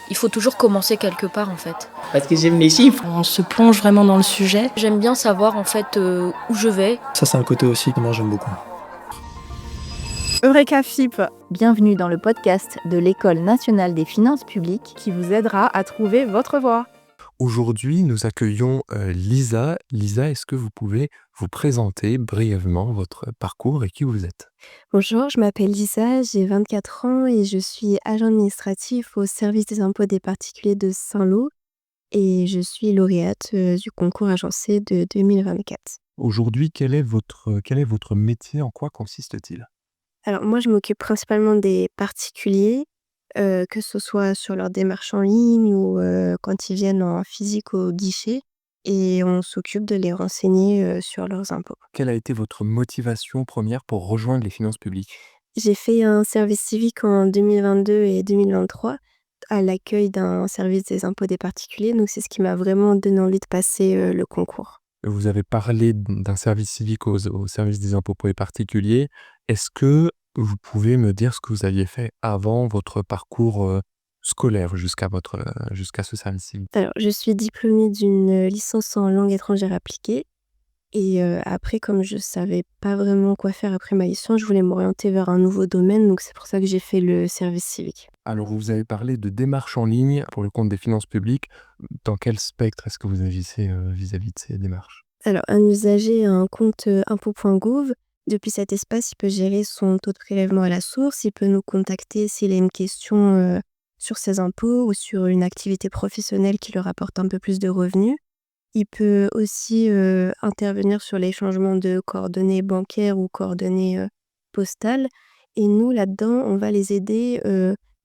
Il faut toujours commencer quelque part en fait. Parce que j'aime les chiffres. On se plonge vraiment dans le sujet. J'aime bien savoir en fait où je vais. Ça, c'est un côté aussi que moi j'aime beaucoup. Eureka FIP Bienvenue dans le podcast de l'École nationale des finances publiques. qui vous aidera à trouver votre voie. Aujourd'hui, nous accueillons Lisa. Lisa, est-ce que vous pouvez vous présenter brièvement votre parcours et qui vous êtes? Bonjour, je m'appelle Lisa, j'ai 24 ans et je suis agent administratif au service des impôts des particuliers de Saint-Lô et je suis lauréate du concours agencé de 2024. Aujourd'hui, quel est votre métier? En quoi consiste-t-il? Alors moi, je m'occupe principalement des particuliers, que ce soit sur leur démarche en ligne ou quand ils viennent en physique au guichet et on s'occupe de les renseigner sur leurs impôts. Quelle a été votre motivation première pour rejoindre les finances publiques? J'ai fait un service civique en 2022 et 2023 à l'accueil d'un service des impôts des particuliers, donc c'est ce qui m'a vraiment donné envie de passer le concours. Vous avez parlé d'un service civique au service des impôts pour les particuliers. Est-ce que vous pouvez me dire ce que vous aviez fait avant votre parcours scolaire jusqu'à ce service civique? Alors, je suis diplômée d'une licence en langue étrangère appliquée et après, comme je savais pas vraiment quoi faire après ma licence, je voulais m'orienter vers un nouveau domaine, donc c'est pour ça que j'ai fait le service civique. Alors, vous avez parlé de démarches en ligne pour le compte des finances publiques. Dans quel spectre est-ce que vous agissez vis-à-vis de ces démarches? Alors, un usager a un compte impôts.gouv. Depuis cet espace, il peut gérer son taux de prélèvement à la source, il peut nous contacter s'il a une question sur ses impôts ou sur une activité professionnelle qui lui rapporte un peu plus de revenus. Il peut aussi intervenir sur les changements de coordonnées bancaires ou coordonnées postales. Et nous, là-dedans, on va les aider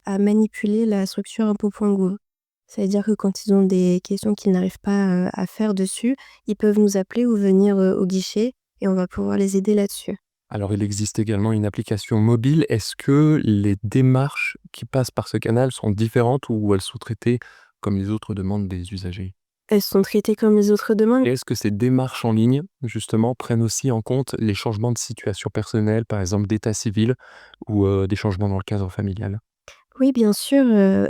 à manipuler la structure impôts.gouv. Ça veut dire que quand ils ont des questions qu'ils n'arrivent pas à faire dessus, ils peuvent nous appeler ou venir au guichet et on va pouvoir les aider là-dessus. Alors, il existe également une application mobile. Est-ce que les démarches qui passent par ce canal sont différentes ou elles sont traitées comme les autres demandes des usagers? Elles sont traitées comme les autres demandes. Et est-ce que ces démarches en ligne, justement, prennent aussi en compte les changements de situation personnelle, par exemple d'état civil ou des changements dans le cadre familial? Oui, bien sûr,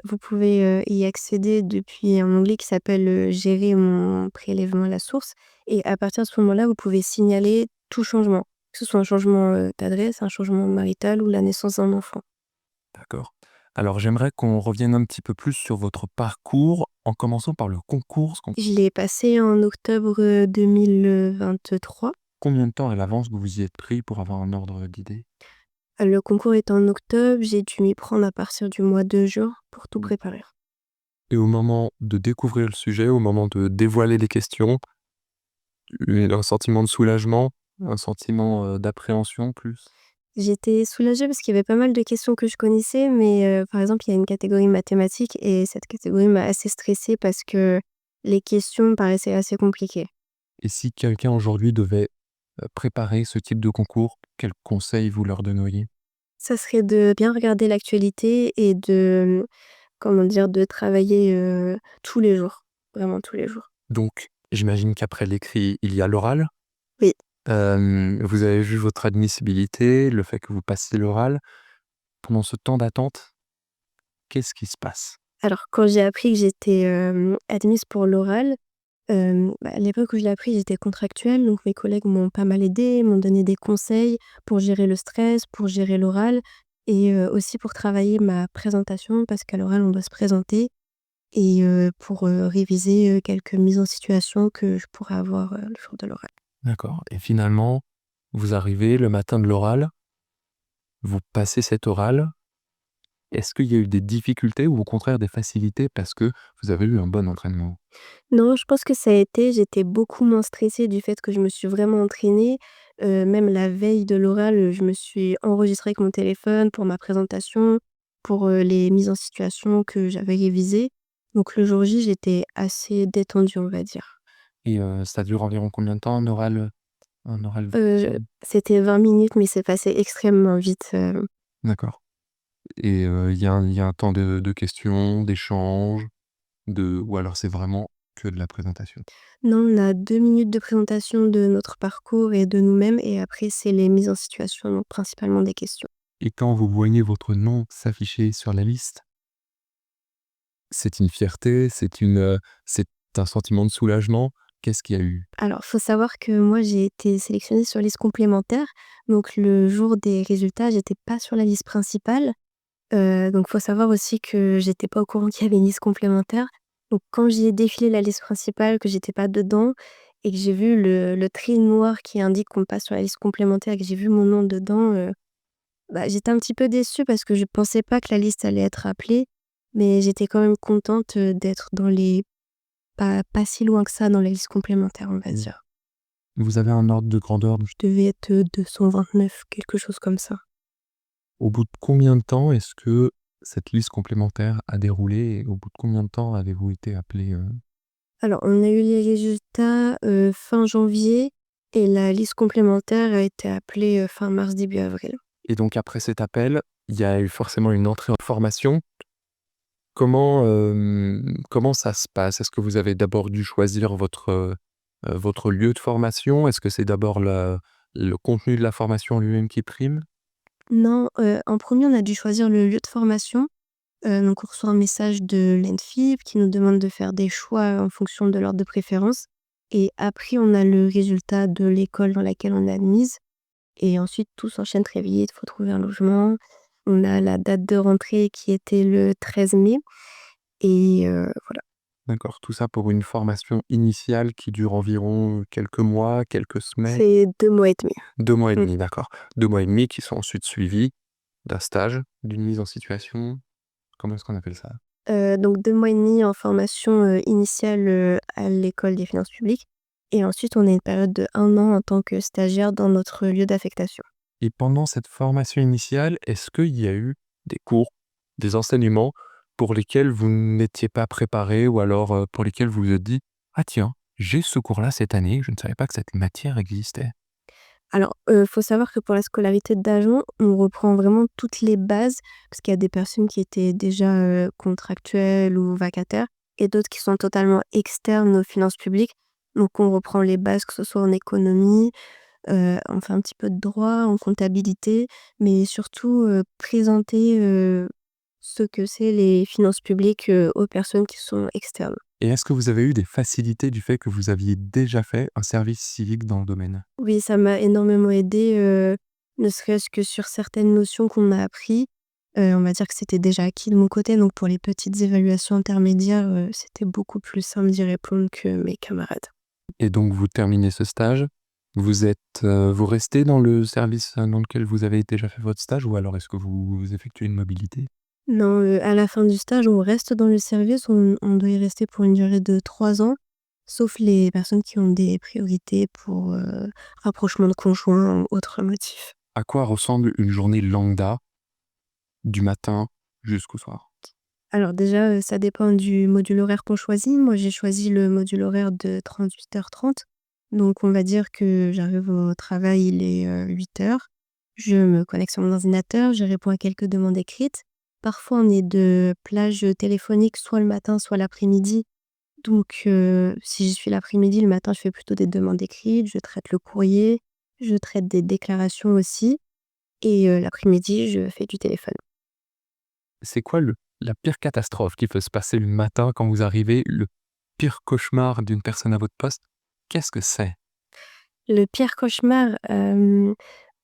vous pouvez y accéder depuis un onglet qui s'appelle Gérer mon prélèvement à la source et à partir de ce moment-là, vous pouvez signaler tout changement, que ce soit un changement d'adresse, un changement marital ou la naissance d'un enfant. D'accord. Alors, j'aimerais qu'on revienne un petit peu plus sur votre parcours, en commençant par le concours. Je l'ai passé en octobre 2023. Combien de temps à l'avance vous vous y êtes pris pour avoir un ordre d'idée? Le concours est en octobre, j'ai dû m'y prendre à partir du mois de juin pour tout préparer. Et au moment de découvrir le sujet, au moment de dévoiler les questions, un sentiment de soulagement, un sentiment d'appréhension plus? J'étais soulagée parce qu'il y avait pas mal de questions que je connaissais, mais par exemple, il y a une catégorie mathématiques et cette catégorie m'a assez stressée parce que les questions me paraissaient assez compliquées. Et si quelqu'un aujourd'hui devait préparer ce type de concours, quels conseils vous leur donneriez? Ça serait de bien regarder l'actualité et de, comment dire, de travailler tous les jours, vraiment tous les jours. Donc, j'imagine qu'après l'écrit, il y a l'oral. Oui. Vous avez vu votre admissibilité, le fait que vous passiez l'oral. Pendant ce temps d'attente, qu'est-ce qui se passe? Alors, quand j'ai appris que j'étais admise pour l'oral, à l'époque où je l'ai appris, j'étais contractuelle, donc mes collègues m'ont pas mal aidée, m'ont donné des conseils pour gérer le stress, pour gérer l'oral et aussi pour travailler ma présentation parce qu'à l'oral, on doit se présenter et pour réviser quelques mises en situation que je pourrais avoir le jour de l'oral. D'accord. Et finalement, vous arrivez le matin de l'oral, vous passez cet oral. Est-ce qu'il y a eu des difficultés ou au contraire des facilités parce que vous avez eu un bon entraînement? Non, je pense que ça a été j'étais beaucoup moins stressée du fait que je me suis vraiment entraînée. Même la veille de l'oral, je me suis enregistrée avec mon téléphone pour ma présentation, pour les mises en situation que j'avais révisées. Donc le jour J, j'étais assez détendue, on va dire. Et ça dure environ combien de temps un oral? C'était 20 minutes, mais c'est passé extrêmement vite. D'accord. Et il y a un temps de questions, d'échanges, ou alors c'est vraiment que de la présentation? Non, on a 2 minutes de présentation de notre parcours et de nous-mêmes et après c'est les mises en situation, donc principalement des questions. Et quand vous voyez votre nom s'afficher sur la liste, C'est une fierté? C'est un sentiment de soulagement? Qu'est-ce qu'il y a eu? Alors, faut savoir que moi, j'ai été sélectionnée sur liste complémentaire. Donc le jour des résultats, j'étais pas sur la liste principale. Donc faut savoir aussi que j'étais pas au courant qu'il y avait une liste complémentaire. Donc quand j'ai défilé la liste principale, que j'étais pas dedans et que j'ai vu le trait noir qui indique qu'on passe sur la liste complémentaire et que j'ai vu mon nom dedans, bah, j'étais un petit peu déçue parce que je pensais pas que la liste allait être appelée, mais j'étais quand même contente, d'être dans les pas si loin que ça dans la liste complémentaire, on va Mmh. dire. Vous avez un ordre de grandeur? Je devais être, 229, quelque chose comme ça. Au bout de combien de temps est-ce que cette liste complémentaire a déroulé et au bout de combien de temps avez-vous été appelé? Alors, on a eu les résultats, fin janvier et la liste complémentaire a été appelée, fin mars, début avril. Et donc après cet appel, il y a eu forcément une entrée en formation. Comment ça se passe? Est-ce que vous avez d'abord dû choisir votre lieu de formation? Est-ce que c'est d'abord le contenu de la formation lui-même qui prime? Non, en premier on a dû choisir le lieu de formation. Donc on reçoit un message de l'ENFIP qui nous demande de faire des choix en fonction de l'ordre de préférence et après on a le résultat de l'école dans laquelle on est admise et ensuite tout s'enchaîne très vite, il faut trouver un logement. On a la date de rentrée qui était le 13 mai et voilà. D'accord, tout ça pour une formation initiale qui dure environ quelques mois, quelques semaines? C'est 2 mois et demi. 2 mois et Mmh. demi, d'accord. 2 mois et demi qui sont ensuite suivis d'un stage, d'une mise en situation? Comment est-ce qu'on appelle ça? Donc 2 mois et demi en formation, initiale, à l'école des finances publiques et ensuite on a une période de 1 an en tant que stagiaire dans notre lieu d'affectation. Et pendant cette formation initiale, est-ce qu'il y a eu des cours, des enseignements pour lesquels vous n'étiez pas préparé ou alors, pour lesquels vous vous êtes dit: «Ah tiens, j'ai ce cours-là cette année, je ne savais pas que cette matière existait». Alors, faut savoir que pour la scolarité d'agent, on reprend vraiment toutes les bases parce qu'il y a des personnes qui étaient déjà, contractuelles ou vacataires et d'autres qui sont totalement externes aux finances publiques. Donc on reprend les bases, que ce soit en économie, on fait un petit peu de droit, en comptabilité, mais surtout, présenter, ce que c'est les finances publiques, aux personnes qui sont externes. Et est-ce que vous avez eu des facilités du fait que vous aviez déjà fait un service civique dans le domaine? Oui, ça m'a énormément aidée, ne serait-ce que sur certaines notions qu'on a appris. On va dire que c'était déjà acquis de mon côté, donc pour les petites évaluations intermédiaires, c'était beaucoup plus simple d'y répondre que mes camarades. Et donc vous terminez ce stage, vous restez dans le service, dans lequel vous avez déjà fait votre stage ou alors est-ce que vous effectuez une mobilité? Non, à la fin du stage, on reste dans le service, on doit y rester pour une durée de 3 ans, sauf les personnes qui ont des priorités pour, rapprochement de conjoints ou autres motifs. À quoi ressemble une journée lambda du matin jusqu'au soir? Alors déjà, ça dépend du module horaire qu'on choisit. Moi, j'ai choisi le module horaire de 38h30. Donc on va dire que j'arrive au travail, il est, 8h. Je me connecte sur mon ordinateur, je réponds à quelques demandes écrites. Parfois, on est de plage, téléphonique, soit le matin, soit l'après-midi. Donc si je suis l'après-midi, le matin, je fais plutôt des demandes écrites, je traite le courrier, je traite des déclarations aussi et l'après-midi, je fais du téléphone. C'est quoi la pire catastrophe qui peut se passer le matin quand vous arrivez, le pire cauchemar d'une personne à votre poste? Qu'est-ce que c'est? Le pire cauchemar,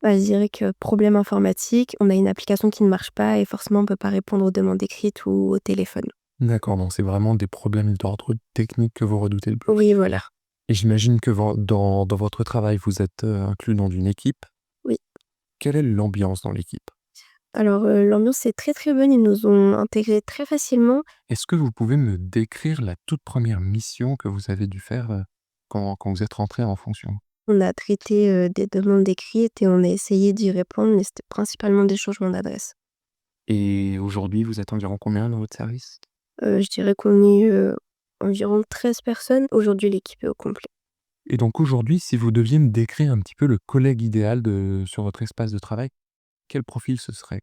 bah, je dirais que problème informatique, on a une application qui ne marche pas et forcément on peut pas répondre aux demandes écrites ou au téléphone. D'accord, donc c'est vraiment des problèmes d'ordre technique que vous redoutez le plus. Oui, voilà. Et j'imagine que dans votre travail, vous êtes inclus dans une équipe. Oui. Quelle est l'ambiance dans l'équipe? Alors, l'ambiance est très, très bonne, ils nous ont intégrés très facilement. Est-ce que vous pouvez me décrire la toute première mission que vous avez dû faire quand vous êtes rentré en fonction? On a traité, des demandes écrites et on a essayé d'y répondre, mais c'était principalement des changements d'adresse. Et aujourd'hui, vous êtes environ combien dans votre service? Je dirais qu'on est, environ 13 personnes. Aujourd'hui, l'équipe est au complet. Et donc aujourd'hui, si vous deviez me décrire un petit peu le collègue idéal sur votre espace de travail, quel profil ce serait?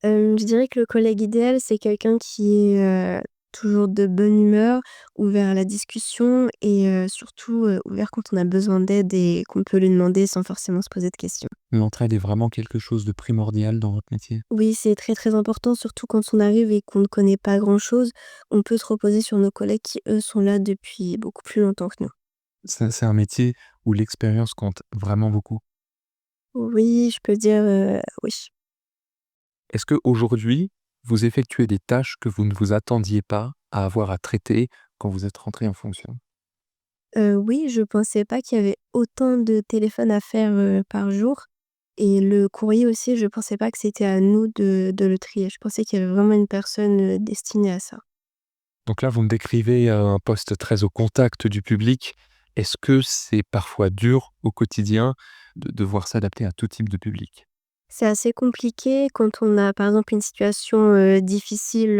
Je dirais que le collègue idéal, c'est quelqu'un qui est, toujours de bonne humeur, ouvert à la discussion et surtout, ouvert quand on a besoin d'aide et qu'on peut lui demander sans forcément se poser de questions. L'entraide est vraiment quelque chose de primordial dans votre métier? Oui, c'est très, très important, surtout quand on arrive et qu'on ne connaît pas grand-chose. On peut se reposer sur nos collègues qui, eux, sont là depuis beaucoup plus longtemps que nous. C'est un métier où l'expérience compte vraiment beaucoup. Oui, je peux dire, oui. Est-ce qu'aujourd'hui, vous effectuez des tâches que vous ne vous attendiez pas à avoir à traiter quand vous êtes rentré en fonction? Oui, je pensais pas qu'il y avait autant de téléphones à faire, par jour et le courrier aussi, je pensais pas que c'était à nous de le trier. Je pensais qu'il y avait vraiment une personne, destinée à ça. Donc là, vous me décrivez un poste très au contact du public. Est-ce que c'est parfois dur au quotidien de devoir s'adapter à tout type de public? C'est assez compliqué quand on a, par exemple, une situation, difficile,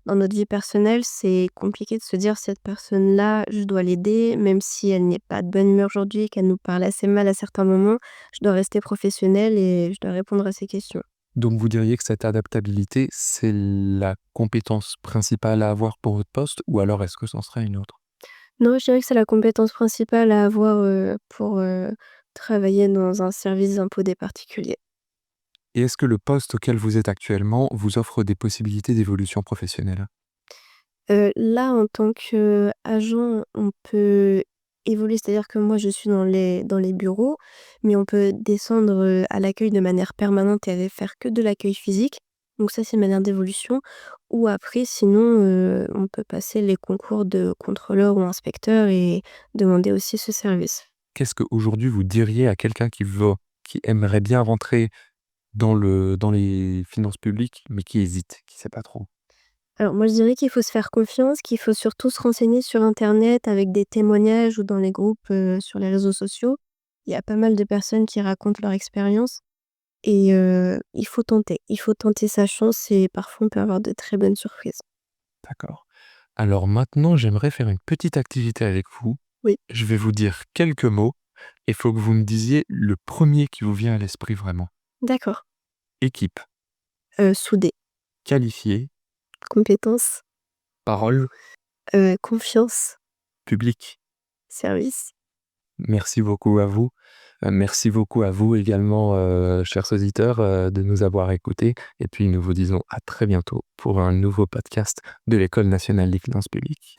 dans notre vie personnelle. C'est compliqué de se dire: «Cette personne-là, je dois l'aider, même si elle n'est pas de bonne humeur aujourd'hui, qu'elle nous parle assez mal à certains moments. Je dois rester professionnelle et je dois répondre à ses questions». Donc vous diriez que cette adaptabilité, c'est la compétence principale à avoir pour votre poste ou alors est-ce que c'en serait une autre? Non, je dirais que c'est la compétence principale à avoir, pour, travailler dans un service d'impôt des particuliers. Et est-ce que le poste auquel vous êtes actuellement vous offre des possibilités d'évolution professionnelle? Là, en tant qu'agent, on peut évoluer, c'est-à-dire que moi, je suis dans les bureaux, mais on peut descendre, à l'accueil de manière permanente et aller faire que de l'accueil physique. Donc ça, c'est une manière d'évolution. Ou après, sinon, on peut passer les concours de contrôleur ou inspecteur et demander aussi ce service. Qu'est-ce qu'aujourd'hui vous diriez à quelqu'un qui aimerait bien rentrer dans les finances publiques, mais qui hésite, qui sait pas trop? Alors moi, je dirais qu'il faut se faire confiance, qu'il faut surtout se renseigner sur internet avec des témoignages ou dans les groupes, sur les réseaux sociaux. Il y a pas mal de personnes qui racontent leur expérience et il faut tenter. Il faut tenter sa chance et parfois on peut avoir de très bonnes surprises. D'accord. Alors maintenant, j'aimerais faire une petite activité avec vous. Oui. Je vais vous dire quelques mots et il faut que vous me disiez le premier qui vous vient à l'esprit vraiment. D'accord. Équipe, Soudé, qualifié, compétence, parole, confiance, public. service. Merci beaucoup à vous. Merci beaucoup à vous également, chers auditeurs, de nous avoir écoutés et puis nous vous disons à très bientôt pour un nouveau podcast de l'École nationale des finances publiques.